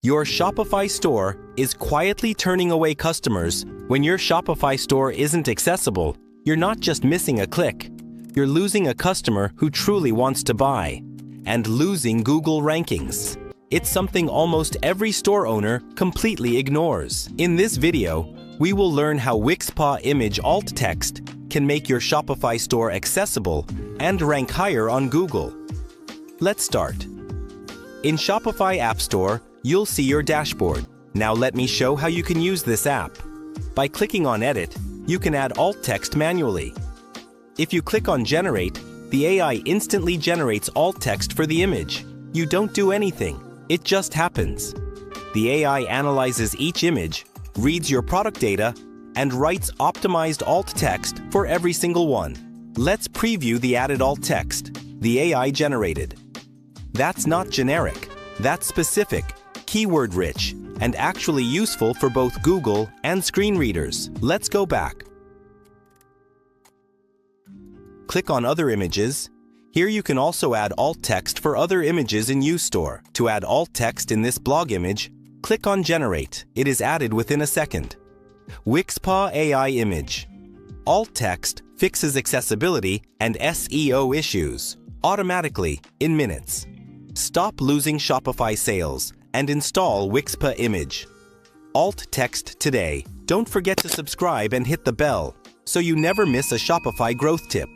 Your Shopify store is quietly turning away customers. When your Shopify store isn't accessible, you're not just missing a click. You're losing a customer who truly wants to buy and losing Google rankings. It's something almost every store owner completely ignores. In this video, we will learn how Wixpa image alt text can make your Shopify store accessible and rank higher on Google. Let's start. In Shopify App Store, you'll see your dashboard. Now let me show how you can use this app. By clicking on Edit, you can add alt text manually. If you click on Generate, the AI instantly generates alt text for the image. You don't do anything. It just happens. The AI analyzes each image, reads your product data, and writes optimized alt text for every single one. Let's preview the added alt text the AI generated. That's not generic. That's specific, keyword-rich, and actually useful for both Google and screen readers. Let's go back. Click on Other Images. Here you can also add alt text for other images in UStore. To add alt text in this blog image, click on Generate. It is added within a second. Wixpa AI image. Alt text fixes accessibility and SEO issues automatically in minutes. Stop losing Shopify sales and install Wixpa image. Alt text today. Don't forget to subscribe and hit the bell so you never miss a Shopify growth tip.